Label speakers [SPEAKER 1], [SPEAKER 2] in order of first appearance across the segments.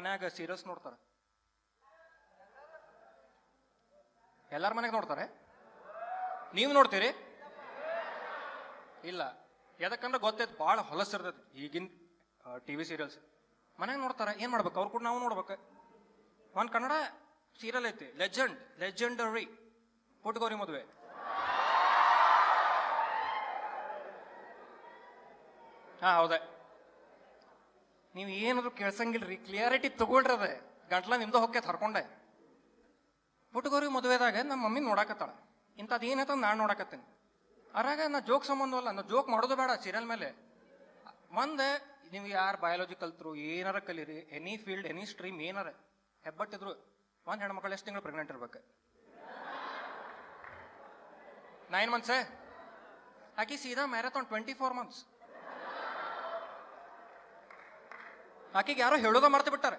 [SPEAKER 1] ಮನ್ಯಾಗ ಸೀರಿಯಲ್ಸ್ ನೋಡ್ತಾರ? ಎಲ್ಲಾರ ಮನೆಗೆ ನೋಡ್ತಾರೆ? ನೀವು ನೋಡ್ತೀರಿ? ಇಲ್ಲ. ಯಾಕಂದ್ರೆ ಗೊತ್ತೈತೆ ಭಾಳ ಹೊಲಸಿರ್ತೈತಿ ಈಗಿನ ಟಿವಿ ಸೀರಿಯಲ್ಸ್. ಮನೆಗೆ ನೋಡ್ತಾರ, ಏನ್ ಮಾಡ್ಬೇಕು? ಅವ್ರು ಕೂಡ ನಾವು ನೋಡ್ಬೇಕು. ಒಂದು ಕನ್ನಡ ಸೀರಿಯಲ್ ಐತಿ, ಲೆಜೆಂಡರಿ ಪುಟ್ಟಗೌರಿ ಮದುವೆ. ಹಾ ಹೌದ. ನೀವು ಏನಾದ್ರು ಕೇಳ್ಸಂಗಿಲ್ರಿ, ಕ್ಲಿಯಾರಿಟಿ ತಗೊಳ್ರಿ. ಅದ ಗಂಟ್ಲ ನಿಮ್ದು ಹೊಕ್ಕೆ ಹರ್ಕೊಂಡೆ. ಪುಟ್ಟಗೌರಿ ಮದುವೆದಾಗ ನಮ್ಮ ಮಮ್ಮಿ ನೋಡಾಕತ್ತಾಳ. ಇಂಥದ್ದು ಏನೈತ ನಾನು ನೋಡಾಕತ್ತೇನೆ. ಅರಾಗ ನಾ ಜೋಕ್ ಸಂಬಂಧವಲ್ಲ, ನಾ ಜೋಕ್ ಮಾಡೋದು ಬೇಡ ಸೀರಿಯಲ್ ಮೇಲೆ. ಒಂದೆ ನೀವು ಯಾರು ಬಯಾಲಜಿ ಕಲ್ತರು, ಏನಾರ ಕಲೀರಿ, ಎನಿ ಫೀಲ್ಡ್ ಎನಿ ಸ್ಟ್ರೀಮ್ ಏನಾರ ಹೆಬ್ಬಟ್ಟಿದ್ರು, ಒಂದು ಹೆಣ್ಮಕ್ಳು ಎಷ್ಟು ತಿಂಗಳು ಪ್ರೆಗ್ನೆಂಟ್ ಇರ್ಬೇಕು? 9 months. ಆಕಿ ಸೀದಾ ಮ್ಯಾರಥಾನ್ 24 months. ಆಕಿಗೆ ಯಾರೋ ಹೇಳೋದ ಮರ್ತು ಬಿಟ್ಟಾರೆ.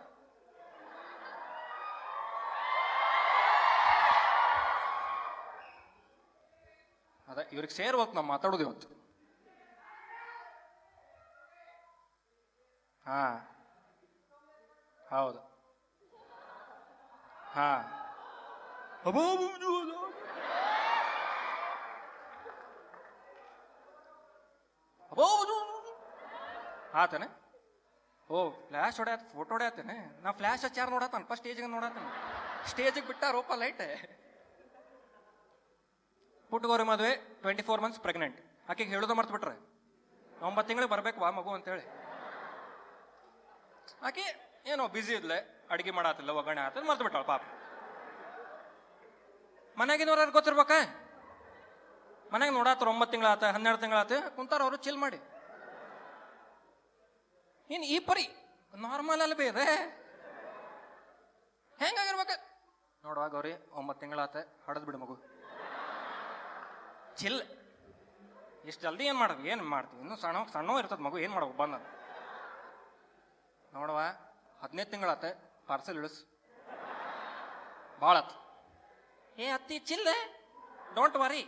[SPEAKER 1] ಅದ ಇವ್ರಿಗೆ ಸೇರ್ಬೇಕು ನಾವು ಮಾತಾಡೋದು ಇವತ್ತು. ಹಾ ಹೌದು. ಹಾ ಆತನೆ. ಓ ಫ್ಲಾಶ್ ಹೊಡ್ಯಾತ, ಫೋಟೋ ಹೊಡ್ಯಾತೇನೆ. ನಾ ಫ್ಲಾಶ್ ಹಚ್ಚಾರ ನೋಡತ್ತಾನ, ಫಸ್ಟ್ ಸ್ಟೇಜ್ಗೆ ನೋಡತ್ತಾನ. ಸ್ಟೇಜಿಗೆ ಬಿಟ್ಟಾರೋಪ ಲೈಟ್. ಪುಟ್ಟಗೌರಿ ಮದುವೆ 24 months ಪ್ರೆಗ್ನೆಂಟ್. ಆಕೆಗೆ ಹೇಳೋದು ಮರ್ತು ಬಿಟ್ರೆ 9 ತಿಂಗಳಿಗೆ ಬರ್ಬೇಕು ವಾ ಮಗು ಅಂತೇಳಿ. ಆಕೆ ಏನೋ ಬಿಸಿ ಇದ್ಲೆ, ಅಡಿಗೆ ಮಾಡತ್ತಿಲ್ಲ, ಒಗ್ಗರಣೆ ಆತ ಮರ್ತು ಬಿಟ್ಟಾಳ ಪಾಪ. ಮನೆಗಿನವ್ರು ಗೊತ್ತಿರ್ಬೇಕ. ಮನೆಗೆ ನೋಡಾತ್ರ 9 ತಿಂಗಳಾತ, 12 ತಿಂಗಳಾತ, ಕುಂತಾರ ಅವರು ಚಿಲ್ ಮಾಡಿ. ಇನ್ ಈ ಪರಿ ನಾರ್ಮಲ್ ಅಲ್ಲಿ ಬೇರೆ ಹೆಂಗಾಗಿರ್ಬೇಕ ನೋಡುವ. ಗೌರಿ 9 ತಿಂಗಳಾತ, ಹಡದ್ ಬಿಡು ಮಗು, ಚಿಲ್. ಇಷ್ಟು ಜಲ್ದಿ ಏನ್ ಮಾಡೋದು? ಏನ್ ಮಾಡ್ತೀವಿ? ಇನ್ನು ಸಣ್ಣ ಇರ್ತದ ಮಗು, ಏನ್ ಮಾಡ್ಬೇಕು ಬಂದ ನೋಡುವ. 15 ತಿಂಗಳಾತ, ಪಾರ್ಸಲ್ ಇಳಿಸ್ ಭಾಳತ್. ಏ ಅತ್ತಿ ಚಿಲ್ಲ, ಡೋಂಟ್ ವರಿ,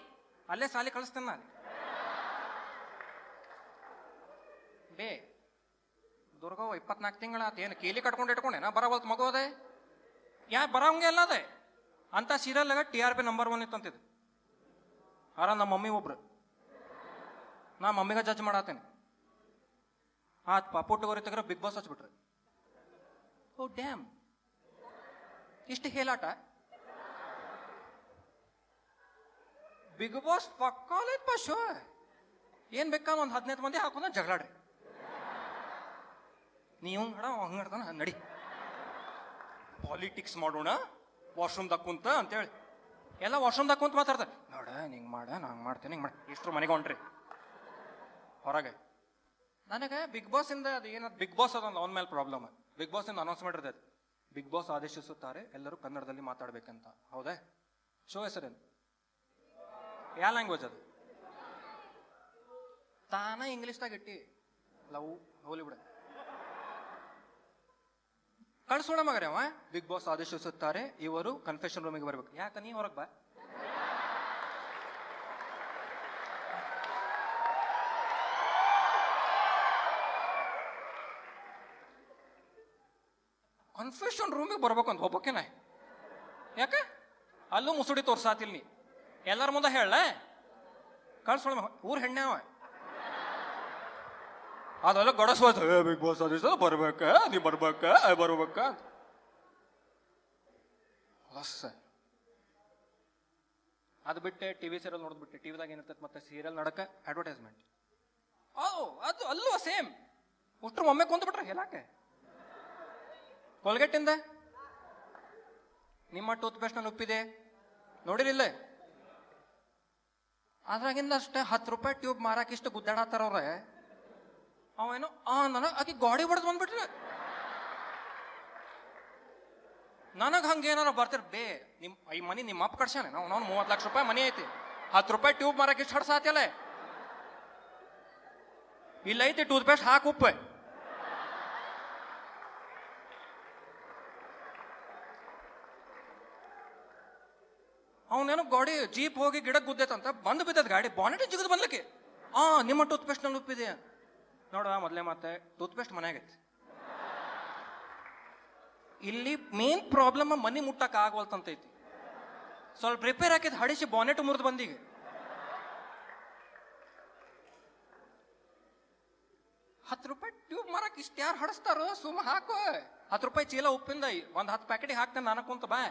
[SPEAKER 1] ಅಲ್ಲೇ ಸಾಲಿ ಕಳಿಸ್ತೇನೆ ನಾನು. ಬೇ ದುರ್ಗವ್ವ 24 ತಿಂಗಳಾತ, ಏನು ಕೀಲಿ ಕಟ್ಕೊಂಡು ಇಟ್ಕೊಂಡೆ ನಾ ಬರವಲ್ತು ಮಗು ಅದೇ. ಯಾರು ಬರೋಂಗೆ ಅಲ್ಲ ಅದೇ. ಅಂತ ಸೀರಿಯಲ್ನಾಗ TRP ನಂಬರ್ 1 ಇತ್ತಂತಿದ್ದು. ನಮ್ಮ ಮಮ್ಮಿ ಒಬ್ರು, ನಾ ಮಮ್ಮಿಗ ಜಡ್ಜ್ ಮಾಡತ್ತೇನೆ. ಪುಟ್ಟಗೌರಿ ತೆಗ್ರ ಬಿಗ್ ಬಾಸ್ ಹಚ್ಬಿಟ್ರೆ. ಓ ಡ್ಯಾಮ್, ಇಷ್ಟು ಹೇಲಾಟ. ಬಿಗ್ ಬಾಸ್ ಪಕ್ಕಾಲೈತ್ ಶೋ. ಏನ್ ಬೇಕಾ ಒಂದು 15 ಮಂದಿ ಹಾಕೊಂಡ ಜಗಳಾಡ್ರಿ. ನೀವು ಹಂಗಡ್ತಾನ ನಡಿ, ಪಾಲಿಟಿಕ್ಸ್ ಮಾಡೋಣ ವಾಶ್ರೂಮ್ದಾಗ ಕುಂತ ಅಂತೇಳಿ. ಎಲ್ಲ ವಾಶ್ರೂಮ್ದಾಗ ಕುಂತ ಮಾತಾಡ್ತಾರೆ. ನೋಡ ಹಿಂಗೆ ಮಾಡ, ನಾ ಹಂಗೆ ಮಾಡ್ತೇನೆ, ಹಿಂಗೆ ಮಾಡಿ. ಇಷ್ಟರು ಮನೆಗೆ ಹೊಂಟ್ರಿ ಹೊರಗೆ. ನನಗೆ ಬಿಗ್ ಬಾಸ್ ಇಂದ ಅದು ಏನದು, ಬಿಗ್ ಬಾಸ್ ಅದೊಂದು ಅವನ ಮೇಲೆ ಪ್ರಾಬ್ಲಮ್. ಬಿಗ್ ಬಾಸ್ ಇಂದ ಅನೌನ್ಸ್ಮೆಂಟ್ ಇರ್ತೈತೆ, ಬಿಗ್ ಬಾಸ್ ಆದೇಶಿಸುತ್ತಾರೆ ಎಲ್ಲರೂ ಕನ್ನಡದಲ್ಲಿ ಮಾತಾಡ್ಬೇಕಂತ. ಹೌದಾ? ಶೋ ಹೆಸರೇನು? ಯಾವ ಲ್ಯಾಂಗ್ವೇಜ್ ಅದು? ತಾನ ಇಂಗ್ಲೀಷ್ದಾಗ ಇಟ್ಟಿ ಲವ್ ಹೋಲಿ ಬಿಡ. ಕಳ್ಸೋಣ ಮಗರೇ ಅವ. ಬಿಗ್ ಬಾಸ್ ಆದೇಶಿಸುತ್ತಾರೆ ಇವರು ಕನ್ಫೆಷನ್ ರೂಮಿಗೆ ಬರ್ಬೇಕು. ಯಾಕ ನೀ ಹೊರಗೆ ಬಾ. ಕನ್ಫೆಷನ್ ರೂಮಿಗೆ ಬರ್ಬೇಕಂತ ಒಬ್ಬಕ್ಕೇನ? ಯಾಕೆ ಅಲ್ಲೂ ಮುಸುಡಿ ತೋರ್ಸಾತಿಲ್ ನೀ ಎಲ್ಲರ ಮುಂದೆ ಹೇಳ. ಕಳ್ಸೋಣ ಊರ್ ಹೆಣ್ಣೆ ಅವ. ಅದೆಲ್ಲ ಗಡಸ್ವಾದ ಬಿಗ್ ಬಾಸ್ ಆದೇಶ ಬರ್ಬೇಕ, ನೀ ಬರ್ಬೇಕ ಬರ್ಬೇಕ ಅಂತ. ಅದು ಬಿಟ್ಟೆ ಟಿವಿ ಸೀರಿಯಲ್ ನೋಡ್ಬಿಟ್ಟೆ. ಟಿವಿದಾಗ ಏನಿರ್ತೈತೆ ಮತ್ತೆ ಸೀರಿಯಲ್ ನಡಕ ಅಡ್ವರ್ಟೈಸ್ಮೆಂಟ್. ಅದು ಅಲ್ಲೂ ಸೇಮ್. ಉಷ್ಟ್ರು ಒಮ್ಮೆ ಕುಂತ ಬಿಟ್ರೆ ಹೇಳಾಕೆ. ಕೋಲ್ಗೇಟಿಂದ ನಿಮ್ಮ ಟೂತ್ ಪೇಸ್ಟ್ ನಲ್ಲಿ ಉಪ್ಪಿದೆ ನೋಡಿರಿಲ್ಲ. ಅದ್ರಾಗಿಂದ ಅಷ್ಟೇ 10 ರೂಪಾಯಿ ಟ್ಯೂಬ್ ಮಾರಾಕ ಇಷ್ಟು ಗುದ್ದಾಡತ್ತಾರ ಅವ್ರೆ. ಅವೇನು ನನಗೆ ಆಕಿ ಗಾಡಿ ಬಡ್ದು ಬಂದ್ಬಿಟ್ರೆ ನನಗೆ ಹಂಗೇನಾರ ಬರ್ತಿರ್ ಬೇ. ಈ ಮನಿ ನಿಮ್ಮ ಅಪ್ಪ ಕಡ್ಸಾನೆ. ನಾವು 30 ಲಕ್ಷ ರೂಪಾಯಿ ಮನಿ ಐತಿ, 10 ರೂಪಾಯಿ ಟ್ಯೂಬ್ ಮಾರಾಕ ಇಷ್ಟು ಹಡ್ಸಾತಿಯಲ್ಲ. ಇಲ್ಲ ಐತಿ ಟೂತ್ ಪೇಸ್ಟ್ ಹಾಕಿ ಉಪ್ಪು. ಅವನೇನು ಗಾಡಿ ಜೀಪ್ ಹೋಗಿ ಗಿಡಕ್ಕೆ ಗುದ್ದೈತಂತ ಬಂದು ಬಿದ್ದದ ಗಾಡಿ, ಬಾನೆಟ್ ಜಿಗದ್ ಬಂದ್ಲಕ್ಕೆ. ನಿಮ್ಮ ಟೂತ್ ಪೇಸ್ಟ್ ನಲ್ಲಿ ಉಪ್ಪಿದೆ ನೋಡುವ. ಮೊದಲೇ ಮತ್ತೆ ಟೂತ್ ಪೇಸ್ಟ್ ಮನೆಯಾಗೈತಿ. ಇಲ್ಲಿ ಮೇನ್ ಪ್ರಾಬ್ಲಮ್ ಮನಿ ಮುಟ್ಟಕ್ ಆಗವಲ್ತಂತೈತಿ. ಸ್ವಲ್ಪ ರಿಪೇರ್ ಹಾಕಿದ್ ಹಡಿಸಿ ಬಾನೆಟ್ ಮುರಿದು ಬಂದೀಗ. ₹10 ಟ್ಯೂಬ್ ಮಾರಕ್ ಇಷ್ಟ ಯಾರು ಹಡಿಸ್ತಾರೋ? ಸುಮ್ಮ ಹಾಕೋ. ₹10 ಚೀಲ ಉಪ್ಪಿಂದ ಒಂದ್ 10 ಪ್ಯಾಕೆಟ್ ಹಾಕ್ತೇನೆ ನಾನು ಕುಂತ ಬಾ.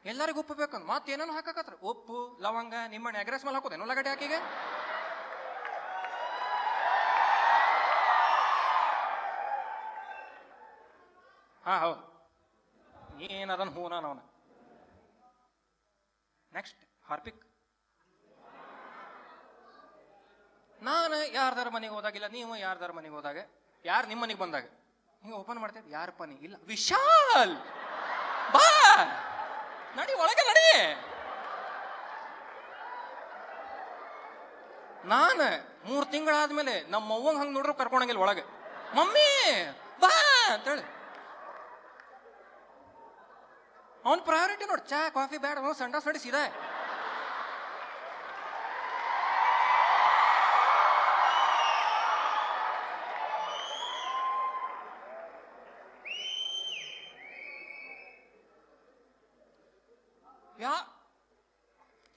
[SPEAKER 1] ಎಲ್ಲರಿಗೂ ಉಪ್ಪು ಬೇಕಂದ್ ಮತ್ತೇನೇನು ಹಾಕಕತ್ರ. ಉಪ್ಪು, ಲವಂಗ, ನಿಮ್ಮಣ್ಣೆ, ಎಗ್ರೆಸ್ ಮೇಲೆ ಹಾಕೋದೇನು ಉಳ್ಳಾಗಡ್ಡಿ ಹಾಕಿಗೆ. ಹಾ ಹೌದು, ಏನದನ್ ಹೂನ ಅವನ. Next Harpic. ನಾನು ಯಾರ್ದಾರ ಮನೆಗೆ ಹೋದಾಗಿಲ್ಲ, ನೀವು ಯಾರ್ದಾರ ಮನೆಗೆ ಹೋದಾಗ, ಯಾರು ನಿಮ್ಮ ಮನೆಗೆ ಬಂದಾಗ ನೀವು ಓಪನ್ ಮಾಡ್ತೇವೆ. ಯಾರಪ್ಪ ನೀ? ಇಲ್ಲ, ವಿಶಾಲ್ ಬಾ ನಡಿ ಒಳಗೆ ನಡಿ. ನಾನು 3 ತಿಂಗಳಾದ್ಮೇಲೆ ನಮ್ಮ ಅವ್ವಂಗ್ ಹಂಗೆ ನೋಡ್ರು ಕರ್ಕೊಂಡಂಗಿಲ್ಲ ಒಳಗೆ. ಮಮ್ಮಿ ಬಾ ಅಂತೇಳಿ. ಅವನ್ ಪ್ರಯಾರಿಟಿ ನೋಡಿ, ಚಾ ಕಾಫಿ ಬೇಡ, ಅವನು ಸಂಡಾಸ್ ನಡೆಸಿದೆ.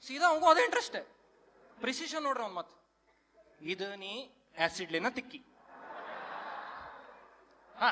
[SPEAKER 1] ಸೀದಾ ಅವಂಗೂ ಅದೇ ಇಂಟ್ರೆಸ್ಟ್. ಪ್ರಿಸಿಷನ್ ನೋಡ್ರಿ ಅವ್ನು. ಮತ್ತೆ ಇದು ನೀ ಆಸಿಡ್ಲಿನ ತಿಕ್ಕಿ. ಹಾ